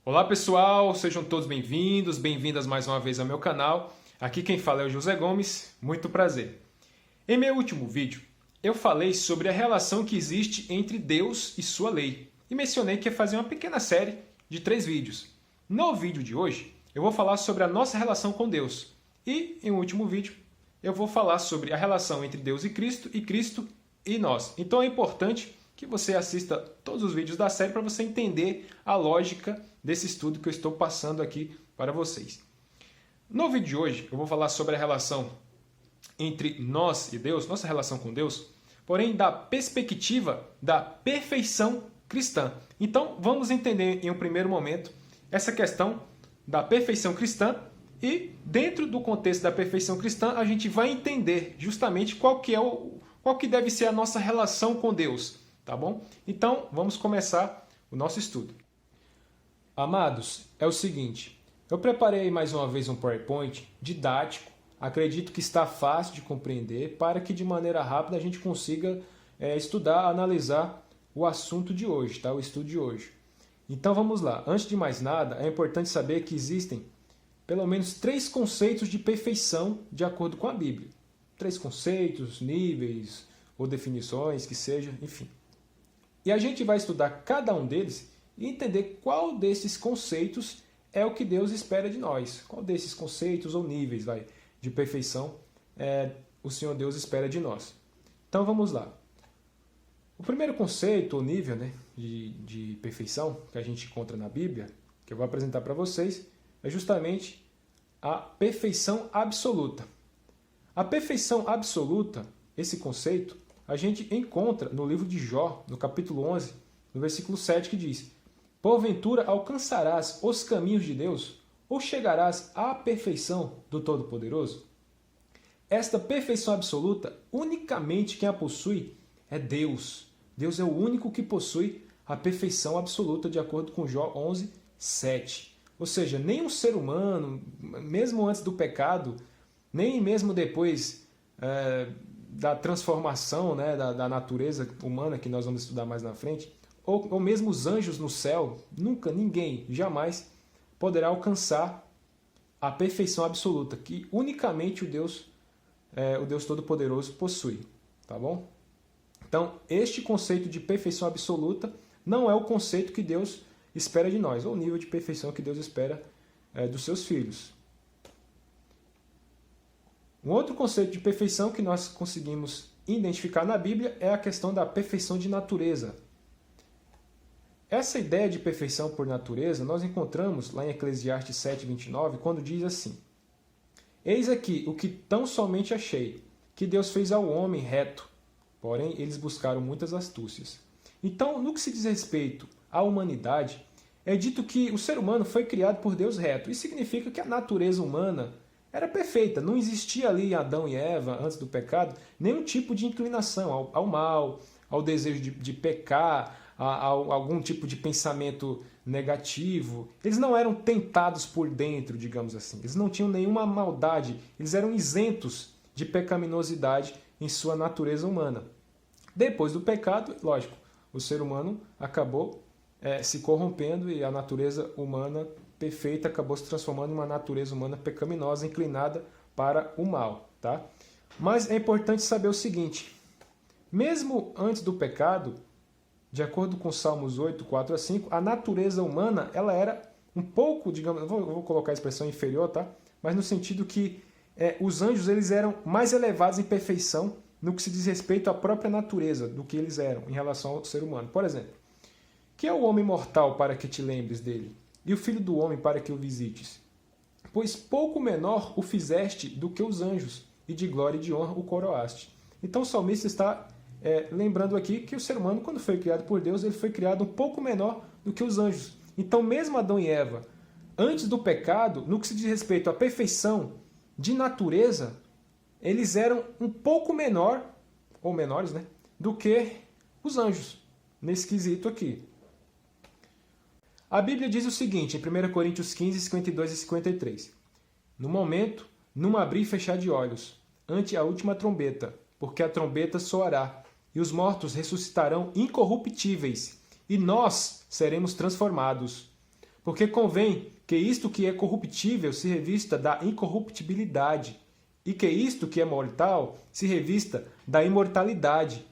Olá pessoal, sejam todos bem-vindos, bem-vindas mais uma vez ao meu canal. Aqui quem fala é o José Gomes, muito prazer. Em meu último vídeo, eu falei sobre a relação que existe entre Deus e sua lei e mencionei que ia fazer uma pequena série de 3 vídeos. No vídeo de hoje, eu vou falar sobre a nossa relação com Deus e, em um último vídeo, eu vou falar sobre a relação entre Deus e Cristo e nós. Então é importante que você assista todos os vídeos da série para você entender a lógica desse estudo que eu estou passando aqui para vocês. No vídeo de hoje, eu vou falar sobre a relação entre nós e Deus, nossa relação com Deus, porém da perspectiva da perfeição cristã. Então, vamos entender em um primeiro momento essa questão da perfeição cristã e, dentro do contexto da perfeição cristã, a gente vai entender justamente qual que deve ser a nossa relação com Deus, tá bom? Então, vamos começar o nosso estudo. Amados, é o seguinte, eu preparei mais uma vez um PowerPoint didático, acredito que está fácil de compreender, para que de maneira rápida a gente consiga estudar, analisar o assunto de hoje, tá? O estudo de hoje. Então vamos lá, antes de mais nada, é importante saber que existem pelo menos 3 conceitos de perfeição de acordo com a Bíblia. 3 conceitos, níveis ou definições, que seja, enfim. E a gente vai estudar cada um deles e entender qual desses conceitos é o que Deus espera de nós. Qual desses conceitos ou níveis de perfeição o Senhor Deus espera de nós. Então vamos lá. O primeiro conceito ou nível de perfeição que a gente encontra na Bíblia, que eu vou apresentar para vocês, é justamente a perfeição absoluta. A perfeição absoluta, esse conceito, a gente encontra no livro de Jó, no capítulo 11, no versículo 7, que diz: porventura alcançarás os caminhos de Deus, ou chegarás à perfeição do Todo-Poderoso? Esta perfeição absoluta, unicamente quem a possui é Deus. Deus é o único que possui a perfeição absoluta, de acordo com Jó 11, 7. Ou seja, nenhum ser humano, mesmo antes do pecado, nem mesmo depois da transformação da natureza humana, que nós vamos estudar mais na frente, ou mesmo os anjos no céu, nunca, ninguém, jamais poderá alcançar a perfeição absoluta, que unicamente o Deus Todo-Poderoso possui. Tá bom? Então, este conceito de perfeição absoluta não é o conceito que Deus espera de nós, ou o nível de perfeição que Deus espera dos seus filhos. Um outro conceito de perfeição que nós conseguimos identificar na Bíblia é a questão da perfeição de natureza. Essa ideia de perfeição por natureza nós encontramos lá em Eclesiastes 7:29, quando diz assim: eis aqui o que tão somente achei, que Deus fez ao homem reto, porém eles buscaram muitas astúcias. Então, no que se diz respeito à humanidade, é dito que o ser humano foi criado por Deus reto. Isso significa que a natureza humana era perfeita, não existia ali em Adão e Eva, antes do pecado, nenhum tipo de inclinação ao mal, ao desejo de pecar, a algum tipo de pensamento negativo. Eles não eram tentados por dentro, digamos assim. Eles não tinham nenhuma maldade, eles eram isentos de pecaminosidade em sua natureza humana. Depois do pecado, lógico, o ser humano acabou se corrompendo e a natureza humana perfeita acabou se transformando em uma natureza humana pecaminosa, inclinada para o mal. Tá? Mas é importante saber o seguinte: mesmo antes do pecado, de acordo com Salmos 8, 4 a 5, a natureza humana ela era um pouco, digamos, eu vou colocar a expressão inferior, tá? Mas no sentido que os anjos eles eram mais elevados em perfeição no que se diz respeito à própria natureza do que eles eram em relação ao ser humano. Por exemplo, que é o homem mortal para que te lembres dele? E o filho do homem para que o visites? Pois pouco menor o fizeste do que os anjos, e de glória e de honra o coroaste. Então o salmista está lembrando aqui que o ser humano, quando foi criado por Deus, ele foi criado um pouco menor do que os anjos. Então mesmo Adão e Eva, antes do pecado, no que se diz respeito à perfeição de natureza, eles eram um pouco menor, ou menores, do que os anjos, nesse quesito aqui. A Bíblia diz o seguinte, em 1 Coríntios 15, 52 e 53. No momento, num abrir e fechar de olhos, ante a última trombeta, porque a trombeta soará, e os mortos ressuscitarão incorruptíveis, e nós seremos transformados. Porque convém que isto que é corruptível se revista da incorruptibilidade, e que isto que é mortal se revista da imortalidade.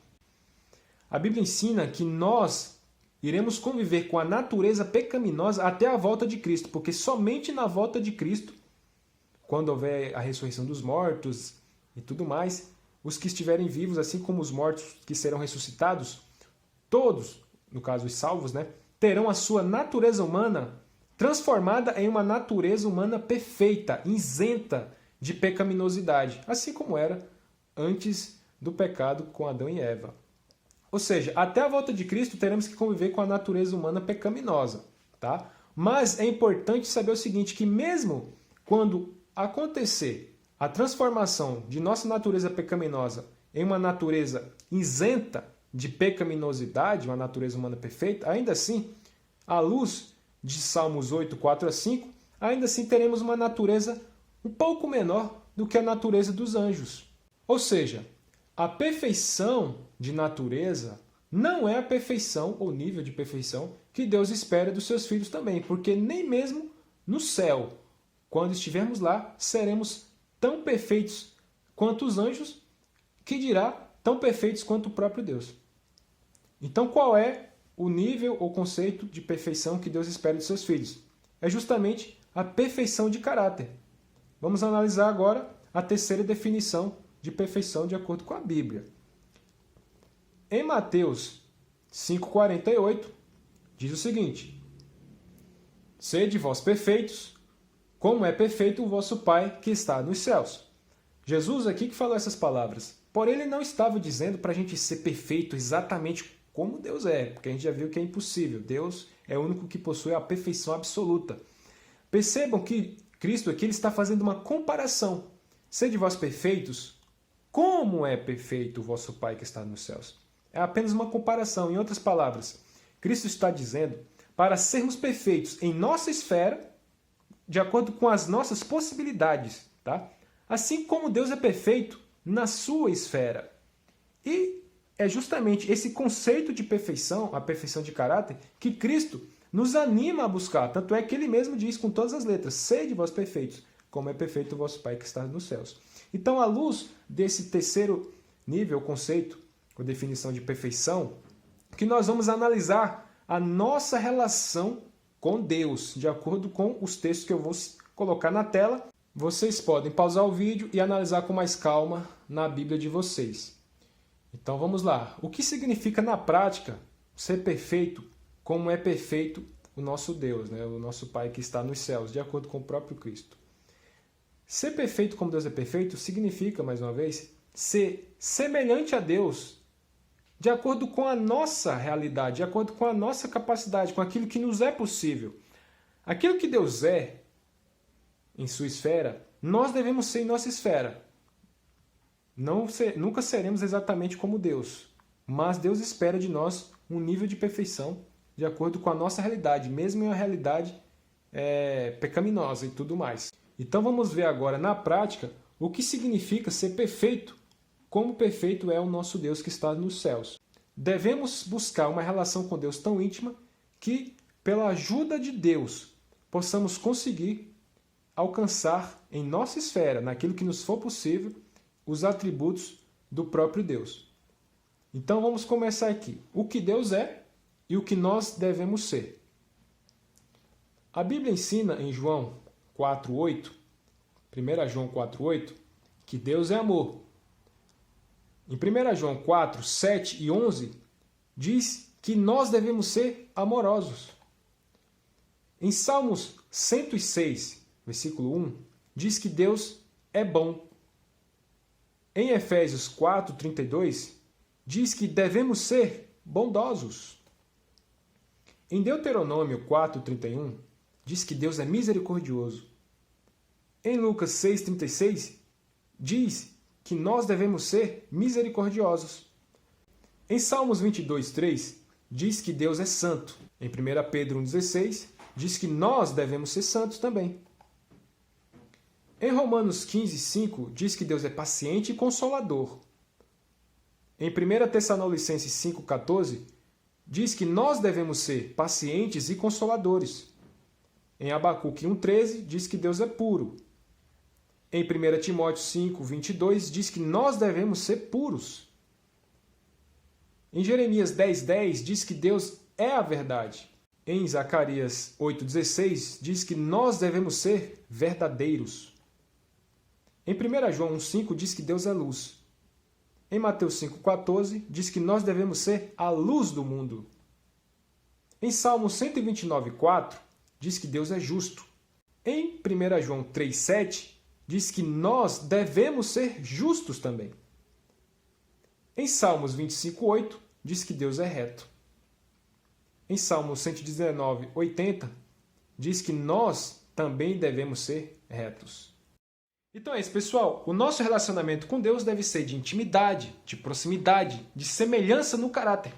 A Bíblia ensina que nós iremos conviver com a natureza pecaminosa até a volta de Cristo, porque somente na volta de Cristo, quando houver a ressurreição dos mortos e tudo mais, os que estiverem vivos, assim como os mortos que serão ressuscitados, todos, no caso os salvos, terão a sua natureza humana transformada em uma natureza humana perfeita, isenta de pecaminosidade, assim como era antes do pecado com Adão e Eva. Ou seja, até a volta de Cristo teremos que conviver com a natureza humana pecaminosa, tá? Mas é importante saber o seguinte, que mesmo quando acontecer a transformação de nossa natureza pecaminosa em uma natureza isenta de pecaminosidade, uma natureza humana perfeita, ainda assim, à luz de Salmos 8, 4 a 5, ainda assim teremos uma natureza um pouco menor do que a natureza dos anjos. Ou seja, a perfeição de natureza não é a perfeição ou nível de perfeição que Deus espera dos seus filhos também, porque nem mesmo no céu, quando estivermos lá, seremos tão perfeitos quanto os anjos, que dirá tão perfeitos quanto o próprio Deus. Então, qual é o nível ou conceito de perfeição que Deus espera de seus filhos? É justamente a perfeição de caráter. Vamos analisar agora a terceira definição de perfeição de acordo com a Bíblia. Em Mateus 5,48, diz o seguinte: Sede vós perfeitos, como é perfeito o vosso Pai que está nos céus. Jesus aqui que falou essas palavras. Porém, ele não estava dizendo para a gente ser perfeito exatamente como Deus é, porque a gente já viu que é impossível. Deus é o único que possui a perfeição absoluta. Percebam que Cristo aqui ele está fazendo uma comparação. Sede vós perfeitos, como é perfeito o vosso Pai que está nos céus. É apenas uma comparação. Em outras palavras, Cristo está dizendo para sermos perfeitos em nossa esfera, de acordo com as nossas possibilidades, tá? Assim como Deus é perfeito na sua esfera. E é justamente esse conceito de perfeição, a perfeição de caráter, que Cristo nos anima a buscar. Tanto é que ele mesmo diz com todas as letras: sede vós perfeitos, como é perfeito o vosso Pai que está nos céus. Então, à luz desse terceiro nível, conceito, ou definição de perfeição, que nós vamos analisar a nossa relação com Deus, de acordo com os textos que eu vou colocar na tela. Vocês podem pausar o vídeo e analisar com mais calma na Bíblia de vocês. Então vamos lá. O que significa na prática ser perfeito, como é perfeito o nosso Deus, o nosso Pai que está nos céus, de acordo com o próprio Cristo? Ser perfeito como Deus é perfeito significa, mais uma vez, ser semelhante a Deus de acordo com a nossa realidade, de acordo com a nossa capacidade, com aquilo que nos é possível. Aquilo que Deus é em sua esfera, nós devemos ser em nossa esfera. Nunca seremos exatamente como Deus, mas Deus espera de nós um nível de perfeição de acordo com a nossa realidade, mesmo em uma realidade pecaminosa e tudo mais. Então vamos ver agora na prática o que significa ser perfeito, como perfeito é o nosso Deus que está nos céus. Devemos buscar uma relação com Deus tão íntima que, pela ajuda de Deus, possamos conseguir alcançar em nossa esfera, naquilo que nos for possível, os atributos do próprio Deus. Então vamos começar aqui. O que Deus é e o que nós devemos ser. A Bíblia ensina em João 4,8, 1 João 4,8, que Deus é amor. Em 1 João 4, 7 e 11, diz que nós devemos ser amorosos. Em Salmos 106, versículo 1, diz que Deus é bom. Em Efésios 4, 32, diz que devemos ser bondosos. Em Deuteronômio 4, 31, diz que Deus é misericordioso. Em Lucas 6, 36, diz que nós devemos ser misericordiosos. Em Salmos 22, 3, diz que Deus é santo. Em 1 Pedro 1,16, diz que nós devemos ser santos também. Em Romanos 15, 5, diz que Deus é paciente e consolador. Em 1 Tessalonicenses 5, 14, diz que nós devemos ser pacientes e consoladores. Em Abacuque 1,13 diz que Deus é puro. Em 1 Timóteo 5,22 diz que nós devemos ser puros. Em Jeremias 10,10 diz que Deus é a verdade. Em Zacarias 8,16 diz que nós devemos ser verdadeiros. Em 1 João 1,5 diz que Deus é luz. Em Mateus 5,14 diz que nós devemos ser a luz do mundo. Em Salmo 129,4 diz que Deus é justo. Em 1 João 3,7 diz que nós devemos ser justos também. Em Salmos 25,8 diz que Deus é reto. Em Salmo 119,80 diz que nós também devemos ser retos. Então é isso, pessoal. O nosso relacionamento com Deus deve ser de intimidade, de proximidade, de semelhança no caráter.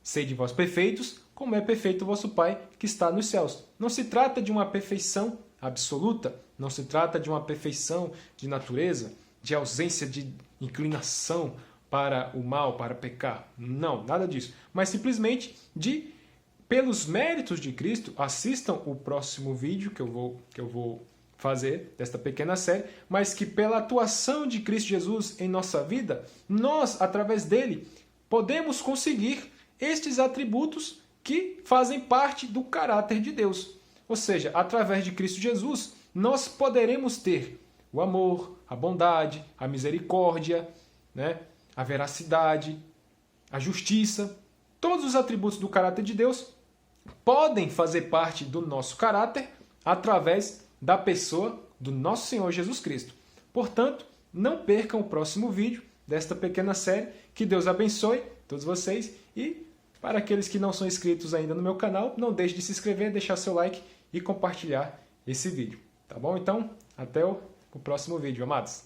Sede vós perfeitos, como é perfeito o vosso Pai que está nos céus. Não se trata de uma perfeição absoluta, não se trata de uma perfeição de natureza, de ausência de inclinação para o mal, para pecar. Não, nada disso. Mas simplesmente de, pelos méritos de Cristo, assistam o próximo vídeo que eu vou fazer desta pequena série, mas que pela atuação de Cristo Jesus em nossa vida, nós, através dele, podemos conseguir estes atributos que fazem parte do caráter de Deus. Ou seja, através de Cristo Jesus, nós poderemos ter o amor, a bondade, a misericórdia, né? A veracidade, a justiça. Todos os atributos do caráter de Deus podem fazer parte do nosso caráter através da pessoa do nosso Senhor Jesus Cristo. Portanto, não percam o próximo vídeo desta pequena série. Que Deus abençoe todos vocês e para aqueles que não são inscritos ainda no meu canal, não deixe de se inscrever, deixar seu like e compartilhar esse vídeo. Tá bom? Então, até o próximo vídeo, amados.